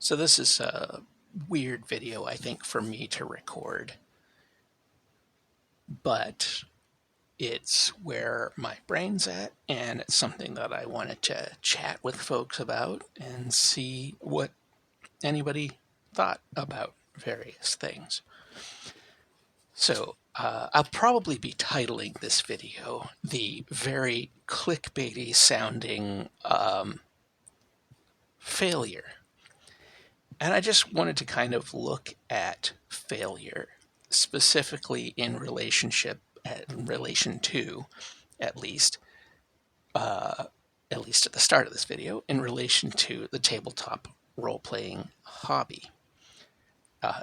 So this is a weird video, I think, for me to record, but it's where my brain's at, and it's something that I wanted to chat with folks about and see what anybody thought about various things. So I'll probably be titling this video the very clickbaity sounding failure. And I just wanted to kind of look at failure, specifically in relation to, at least, at least at the start of this video, in relation to the tabletop role-playing hobby.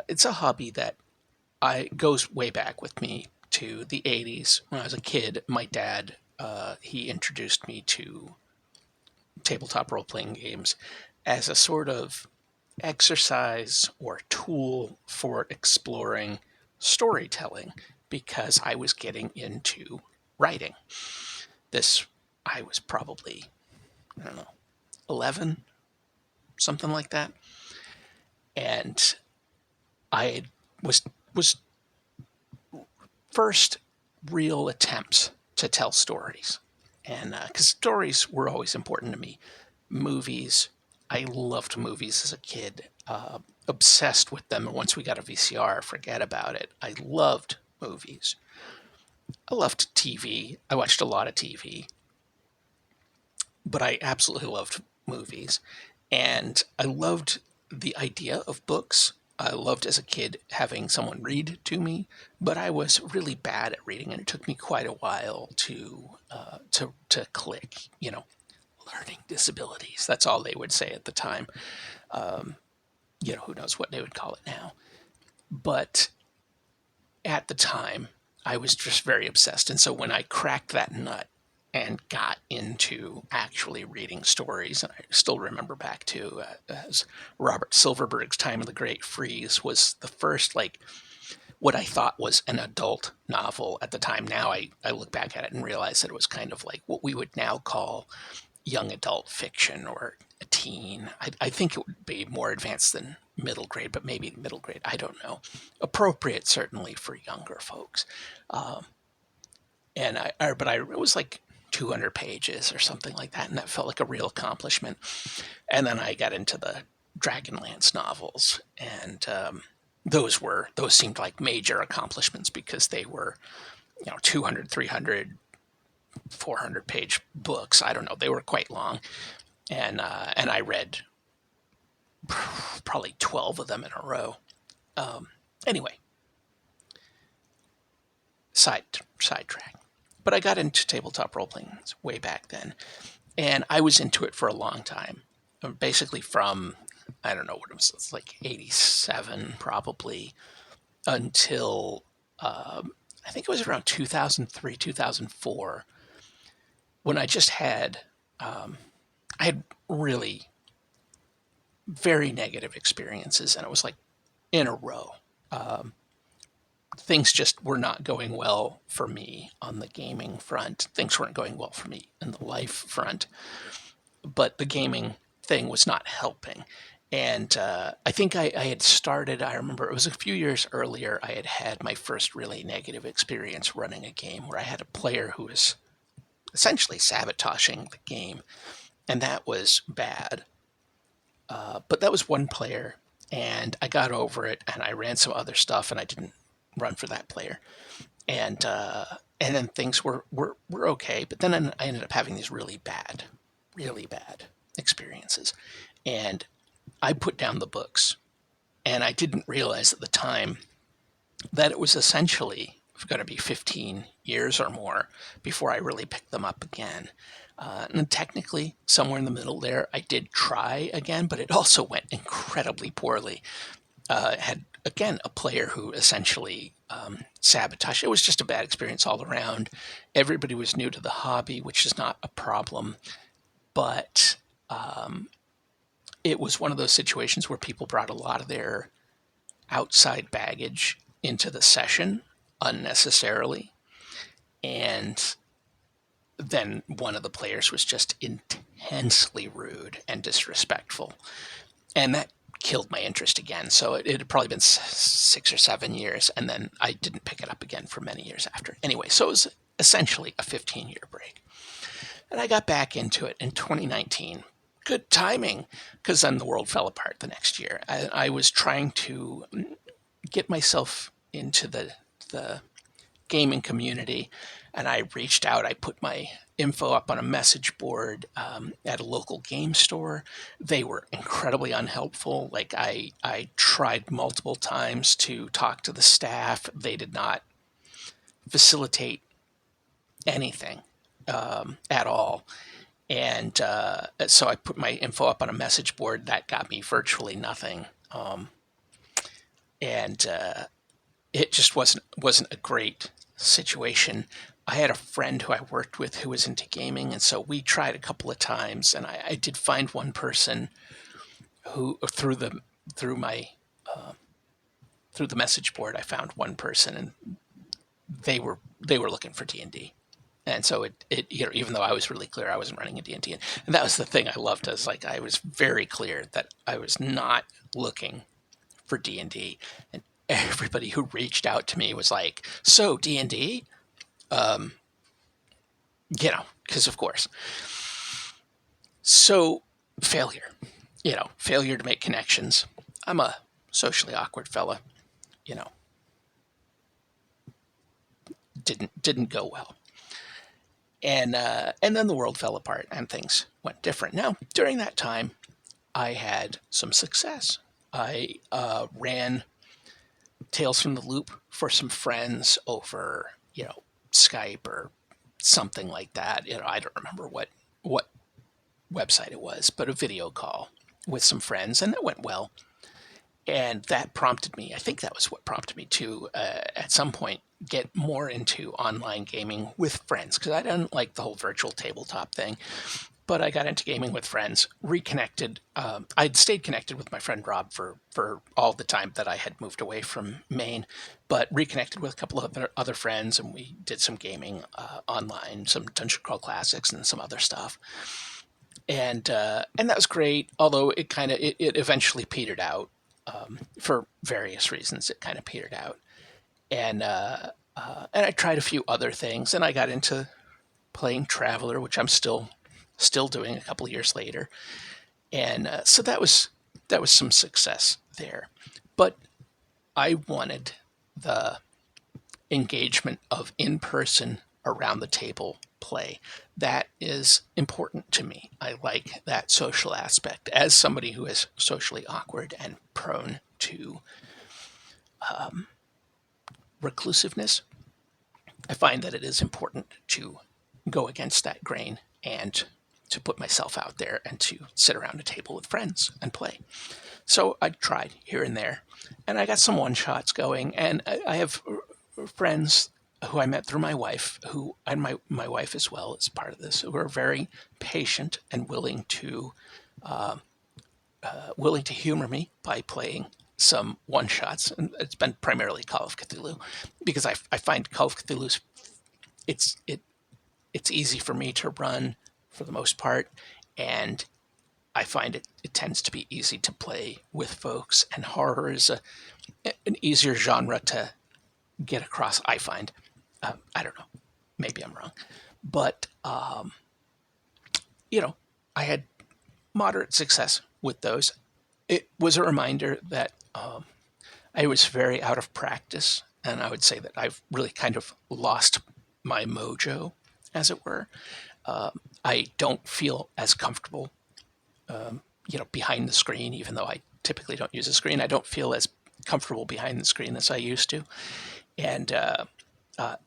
It's a hobby that goes way back with me to the 80s. When I was a kid, my dad, he introduced me to tabletop role-playing games as a sort of exercise or tool for exploring storytelling because I was getting into writing. I was probably, I don't know, 11, something like that. And I was first real attempts to tell stories. And because stories were always important to me. Movies, I loved movies as a kid, obsessed with them. And once we got a VCR, forget about it. I loved movies. I loved TV. I watched a lot of TV, but I absolutely loved movies. And I loved the idea of books. I loved as a kid having someone read to me, but I was really bad at reading, and it took me quite a while to click. Learning disabilities. That's all they would say at the time. Who knows what they would call it now. But at the time, I was just very obsessed. And so when I cracked that nut and got into actually reading stories, and I still remember back to as Robert Silverberg's Time of the Great Freeze was the first, what I thought was an adult novel at the time. Now I look back at it and realize that it was kind of like what we would now call young adult fiction or a teen. I think it would be more advanced than middle grade, but maybe middle grade. I don't know. Appropriate certainly for younger folks. It was like 200 pages or something like that, and that felt like a real accomplishment. And then I got into the Dragonlance novels, and those seemed like major accomplishments because they were 200, 300, 400 page books. I don't know. They were quite long. And I read probably 12 of them in a row. Anyway, sidetrack. But I got into tabletop role-playing way back then. And I was into it for a long time. Basically from, I don't know what it was, it's like 87 probably, until I think it was around 2003, 2004, when I just had, I had really very negative experiences, and it was like in a row. Things just were not going well for me on the gaming front. Things weren't going well for me in the life front, but the gaming thing was not helping. And I think I had started, I remember it was a few years earlier, I had had my first really negative experience running a game where I had a player who was essentially sabotaging the game, and that was bad. But that was one player, and I got over it, and I ran some other stuff, and I didn't run for that player. And then things were okay, but then I ended up having these really bad experiences. And I put down the books, and I didn't realize at the time that it was essentially going to be 15 years or more before I really picked them up again. And technically, somewhere in the middle there, I did try again, but it also went incredibly poorly. Had, again, a player who essentially sabotaged. It was just a bad experience all around. Everybody was new to the hobby, which is not a problem. But it was one of those situations where people brought a lot of their outside baggage into the session unnecessarily. And then one of the players was just intensely rude and disrespectful. And that killed my interest again. So it had probably been 6 or 7 years, and then I didn't pick it up again for many years after. Anyway, so it was essentially a 15-year break. And I got back into it in 2019. Good timing, because then the world fell apart the next year. I was trying to get myself into the gaming community, and I reached out. I put my info up on a message board at a local game store. They were incredibly unhelpful. Like I tried multiple times to talk to the staff. They did not facilitate anything at all. And so I put my info up on a message board. That got me virtually nothing. And it just wasn't a great situation. I had a friend who I worked with who was into gaming, and so we tried a couple of times, and I did find one person who through my through the message board. I found one person, and they were looking for D&D. And so it even though I was really clear I wasn't running a D&D, and that was the thing I loved, is like I was very clear that I was not looking for D&D, and everybody who reached out to me was like, so D&D, because of course. So failure, failure to make connections. I'm a socially awkward fella, you know, didn't go well. And then the world fell apart and things went different. Now, during that time, I had some success. I ran Tales from the Loop for some friends over, Skype or something like that. I don't remember what website it was, but a video call with some friends, and it went well. And that prompted me, I think that was what prompted me to, at some point, get more into online gaming with friends, because I didn't like the whole virtual tabletop thing. But I got into gaming with friends, reconnected. I'd stayed connected with my friend Rob for all the time that I had moved away from Maine, but reconnected with a couple of other friends, and we did some gaming online, some Dungeon Crawl Classics and some other stuff. And that was great, although it eventually petered out. For various reasons, it kind of petered out. And I tried a few other things, and I got into playing Traveler, which I'm still doing a couple of years later. And so that was some success there. But I wanted the engagement of in-person, around the table play. That is important to me. I like that social aspect. As somebody who is socially awkward and prone to reclusiveness, I find that it is important to go against that grain and to put myself out there and to sit around a table with friends and play. So I tried here and there, and I got some one-shots going, and I have friends who I met through my wife, and my wife as well is part of this, who are very patient and willing to humor me by playing some one-shots. And it's been primarily Call of Cthulhu, because I find Call of Cthulhu's it's easy for me to run for the most part, and I find it tends to be easy to play with folks, and horror is an easier genre to get across, I find. I don't know. Maybe I'm wrong. But, I had moderate success with those. It was a reminder that I was very out of practice, and I would say that I've really kind of lost my mojo, as it were. I don't feel as comfortable, behind the screen, even though I typically don't use a screen. I don't feel as comfortable behind the screen as I used to. And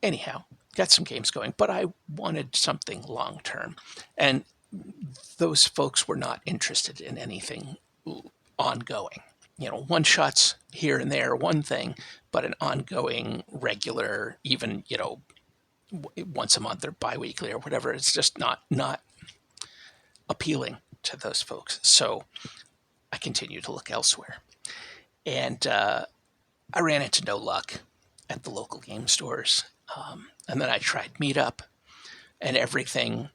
anyhow, got some games going, but I wanted something long term. And those folks were not interested in anything ongoing. One shots here and there, one thing, but an ongoing, regular, even, once a month or biweekly or whatever, it's just not appealing to those folks. So I continue to look elsewhere. And I ran into no luck at the local game stores. And then I tried Meetup, and everything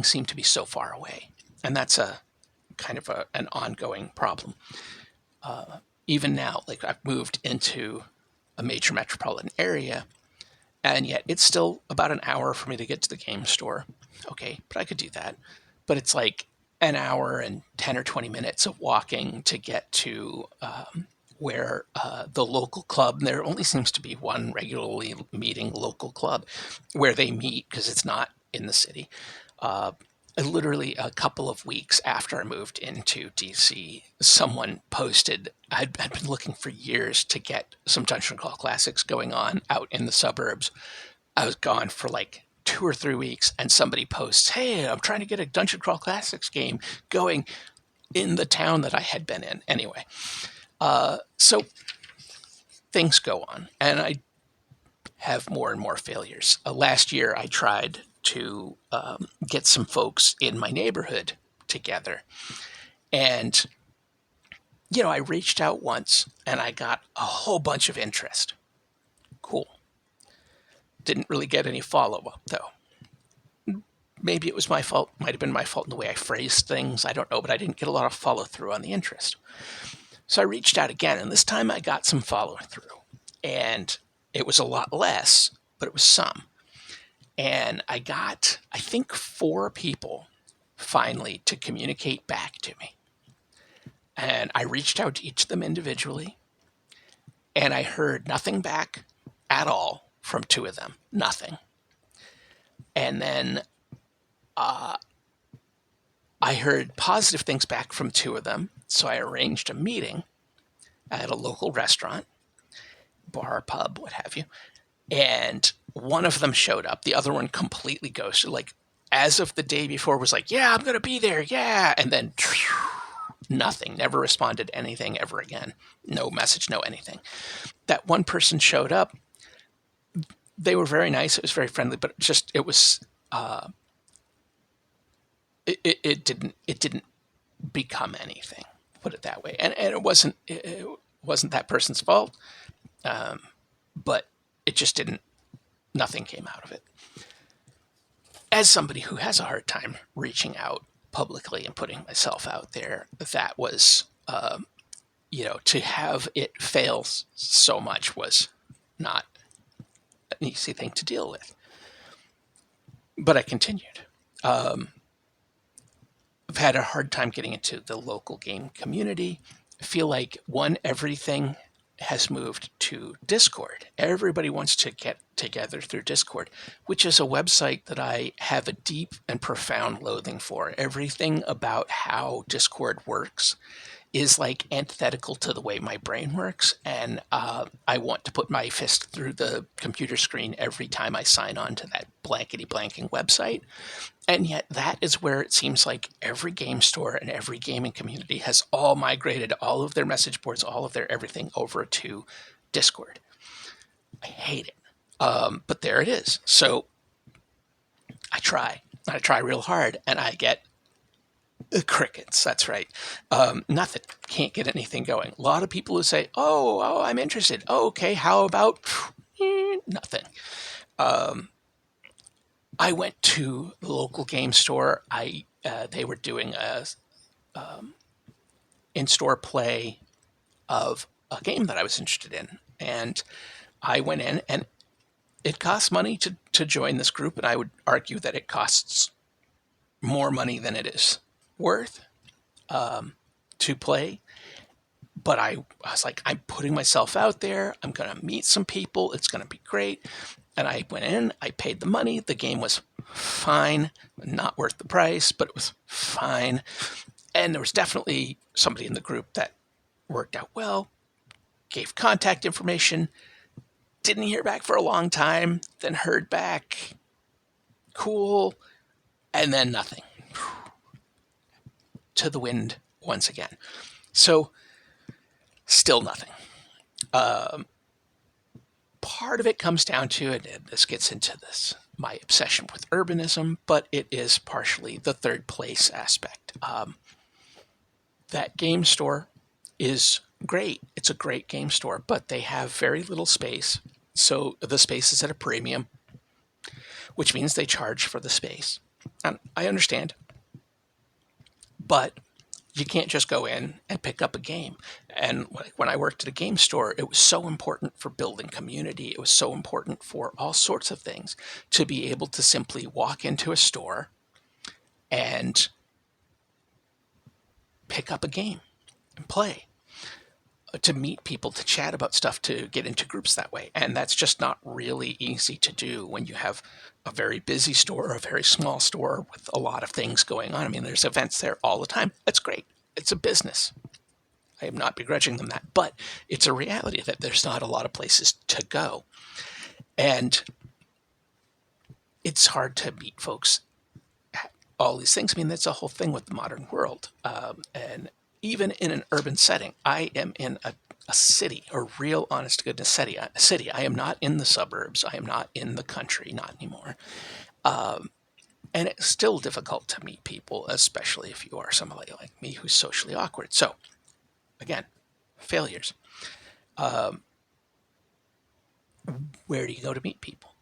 seemed to be so far away. And that's a kind of an ongoing problem. Even now, like I've moved into a major metropolitan area, and yet it's still about an hour for me to get to the game store. Okay, but I could do that. But it's like an hour and 10 or 20 minutes of walking to get to where the local club, there only seems to be one regularly meeting local club where they meet because it's not in the city. Uh, Literally a couple of weeks after I moved into DC, someone posted, I'd been looking for years to get some Dungeon Crawl Classics going on out in the suburbs. I was gone for like 2 or 3 weeks, and somebody posts, "Hey, I'm trying to get a Dungeon Crawl Classics game going in the town that I had been in." Anyway, so things go on, and I have more and more failures. Last year, I tried to get some folks in my neighborhood together. And, I reached out once and I got a whole bunch of interest. Cool. Didn't really get any follow up, though. Maybe it was my fault. Might have been my fault in the way I phrased things. I don't know, but I didn't get a lot of follow through on the interest. So I reached out again, and this time I got some follow through. And it was a lot less, but it was some. And I got, I think, 4 people finally to communicate back to me. And I reached out to each of them individually, and I heard nothing back at all from 2 of them. Nothing. And then I heard positive things back from 2 of them, so I arranged a meeting at a local restaurant, bar, pub, what have you. And one of them showed up. The other one completely ghosted. Like, as of the day before, was like, "Yeah, I'm going to be there. Yeah." And then nothing. Never responded to anything ever again. No message, no anything. That one person showed up. They were very nice. It was very friendly, but it was, it didn't become anything. Put it that way. And it wasn't that person's fault. But it just didn't, nothing came out of it. As somebody who has a hard time reaching out publicly and putting myself out there, that was, to have it fail so much was not an easy thing to deal with. But I continued. I've had a hard time getting into the local game community. I feel like everything has moved to Discord. Everybody wants to get together through Discord, which is a website that I have a deep and profound loathing for. Everything about how Discord works is like antithetical to the way my brain works, and I want to put my fist through the computer screen every time I sign on to that blankety blanking website. And yet that is where it seems like every game store and every gaming community has all migrated all of their message boards, all of their everything over to Discord. I hate it. But there it is. So I try real hard, and I get crickets. That's right. Nothing. Can't get anything going. A lot of people who say, oh, I'm interested. Oh, okay. How about nothing? I went to the local game store. They were doing a in-store play of a game that I was interested in, and I went in, and it costs money to join this group, and I would argue that it costs more money than it is worth to play. But I was like, I'm putting myself out there. I'm going to meet some people. It's going to be great. And I went in, I paid the money. The game was fine, not worth the price, but it was fine. And there was definitely somebody in the group that worked out well, gave contact information, didn't hear back for a long time, then heard back, cool, and then nothing. To the wind once again. So, still nothing. Part of it comes down to, and this gets into my obsession with urbanism, but it is partially the third place aspect. That game store is great. It's a great game store, but they have very little space. So the space is at a premium, which means they charge for the space. And I understand. But You can't just go in and pick up a game. And when I worked at a game store, it was so important for building community. It was so important for all sorts of things to be able to simply walk into a store and pick up a game and play, to meet people, to chat about stuff, to get into groups that way. And that's just not really easy to do when you have a very busy store or a very small store with a lot of things going on. I mean, there's events there all the time. That's great. It's a business. I am not begrudging them that, but it's a reality that there's not a lot of places to go. And it's hard to meet folks at all these things. I mean, that's a whole thing with the modern world. And even in an urban setting, I am in a city, a real honest to goodness city. I am not in the suburbs. I am not in the country, not anymore. And it's still difficult to meet people, especially if you are somebody like me who's socially awkward. So, again, failures. Where do you go to meet people?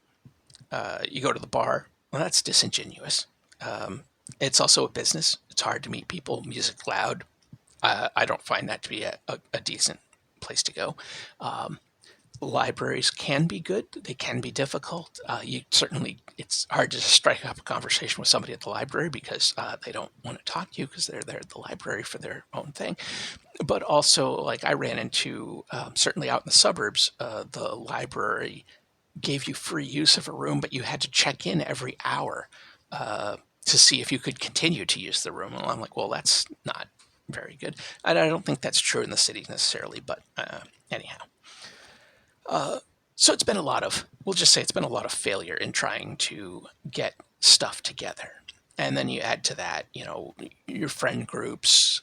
You go to the bar. Well, that's disingenuous. It's also a business. It's hard to meet people. Music loud. I don't find that to be a decent place to go. Libraries can be good. They can be difficult. It's hard to strike up a conversation with somebody at the library because they don't want to talk to you because they're there at the library for their own thing. But also, like I ran into, certainly out in the suburbs, the library gave you free use of a room, but you had to check in every hour to see if you could continue to use the room. And I'm like, well, that's not very good. And I don't think that's true in the city necessarily, but anyhow. So we'll just say it's been a lot of failure in trying to get stuff together. And then you add to that, your friend groups.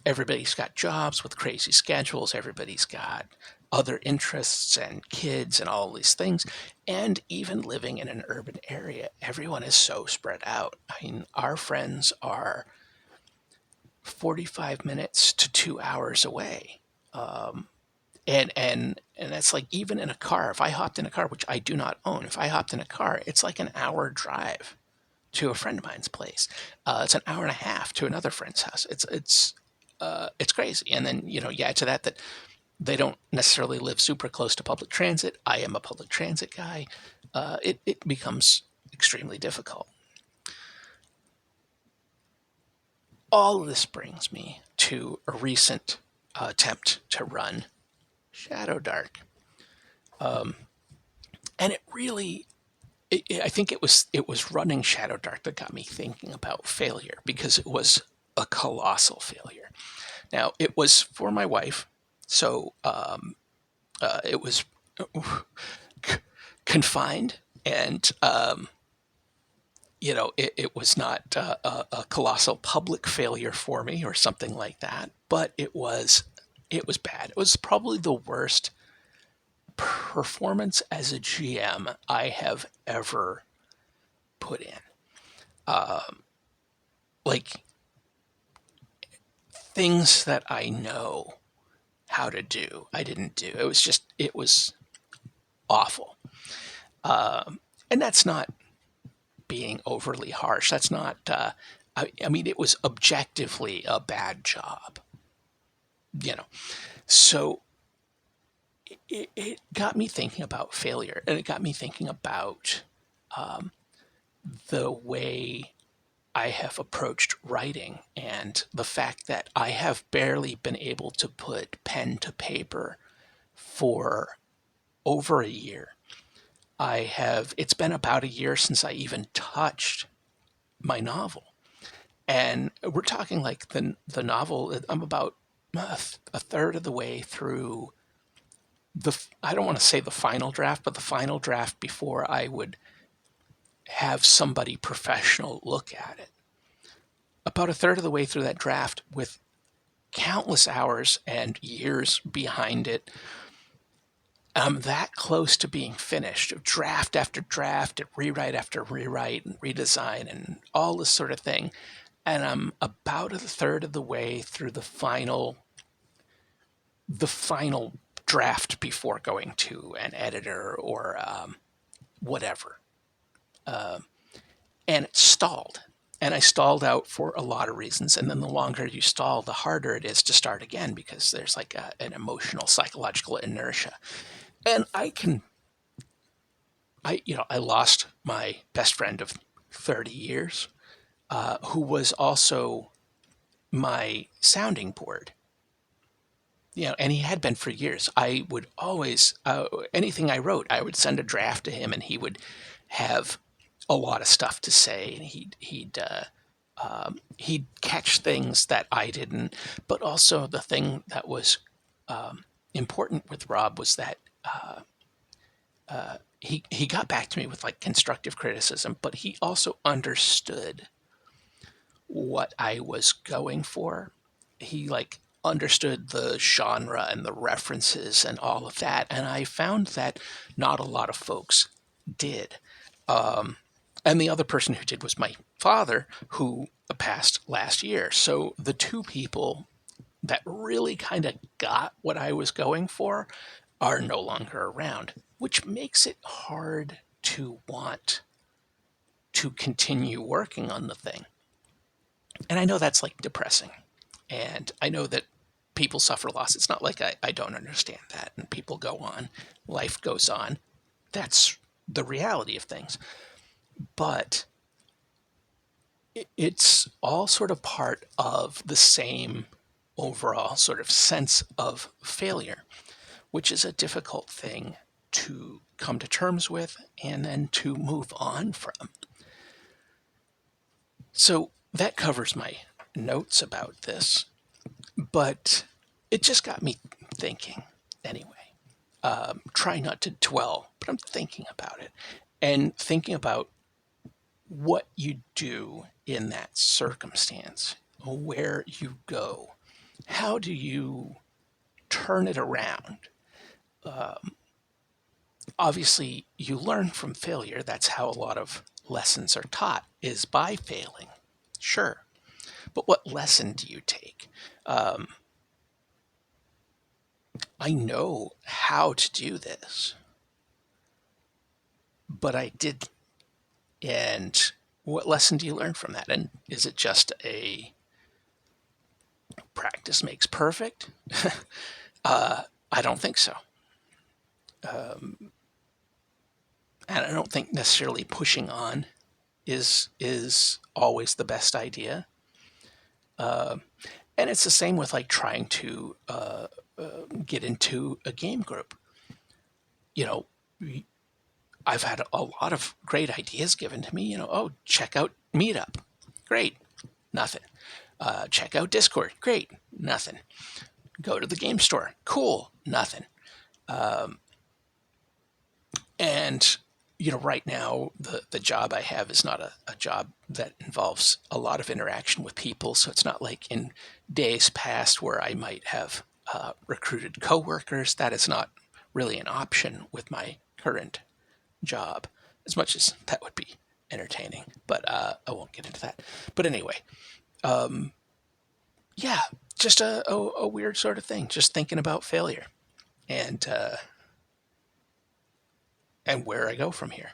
Everybody's got jobs with crazy schedules. Everybody's got other interests and kids and all these things. And even living in an urban area, everyone is so spread out. I mean, our friends are 45 minutes to 2 hours away. And that's like, even in a car, if I hopped in a car, which I do not own, if I hopped in a car, it's like an hour drive to a friend of mine's place. It's an hour and a half to another friend's house. It's crazy. And then, you add to that they don't necessarily live super close to public transit. I am a public transit guy. It becomes extremely difficult. All of this brings me to a recent attempt to run Shadow Dark. And I think it was running Shadow Dark that got me thinking about failure, because it was a colossal failure. Now, it was for my wife, so it was confined, and it was not a colossal public failure for me or something like that, but it was bad. It was probably the worst performance as a GM I have ever put in. Like, things that I know how to do, I didn't do. It was awful. And that's not being overly harsh. That's not, I mean, it was objectively a bad job, So it got me thinking about failure, and it got me thinking about the way I have approached writing, and the fact that I have barely been able to put pen to paper for over a year. It's been about a year since I even touched my novel. And we're talking like the novel, I'm about a third of the way through I don't want to say the final draft, but the final draft before I would have somebody professional look at it. About a third of the way through that draft, with countless hours and years behind it. I'm that close to being finished, draft after draft, and rewrite after rewrite, and redesign, and all this sort of thing. And I'm about a third of the way through the final draft before going to an editor or whatever. And it stalled. And I stalled out for a lot of reasons. And then the longer you stall, the harder it is to start again because there's like an emotional, psychological inertia. And I lost my best friend of 30 years, who was also my sounding board. And he had been for years. I would always, anything I wrote, I would send a draft to him, and he would have a lot of stuff to say, and he'd catch things that I didn't. But also, the thing that was important with Rob was that he got back to me with like constructive criticism, but he also understood what I was going for. He like understood the genre and the references and all of that, and I found that not a lot of folks did. And the other person who did was my father, who passed last year. So the two people that really kind of got what I was going for are no longer around, which makes it hard to want to continue working on the thing. And I know that's like depressing. And I know that people suffer loss. It's not like I don't understand that. And people go on, life goes on. That's the reality of things. But it's all sort of part of the same overall sort of sense of failure, which is a difficult thing to come to terms with and then to move on from. So that covers my notes about this, but it just got me thinking anyway. Try not to dwell, but I'm thinking about it and thinking about what you do in that circumstance, where you go. How do you turn it around? Obviously, you learn from failure. That's how a lot of lessons are taught, is by failing. Sure. But what lesson do you take? I know how to do this, but I did. And what lesson do you learn from that? And is it just a practice makes perfect? I don't think so. And I don't think necessarily pushing on is always the best idea. And it's the same with like trying to get into a game group. You know, I've had a lot of great ideas given to me. Oh, check out Meetup. Great. Nothing. Check out Discord. Great. Nothing. Go to the game store. Cool. Nothing. And right now the job I have is not a job that involves a lot of interaction with people. So it's not like in days past where I might have recruited coworkers. That is not really an option with my current job, as much as that would be entertaining. But I won't get into that. But anyway, yeah, just a weird sort of thing. Just thinking about failure and where I go from here.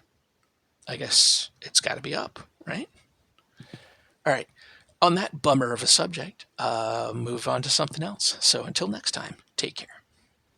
I guess it's got to be up, right? All right. On that bummer of a subject, move on to something else. So until next time, take care.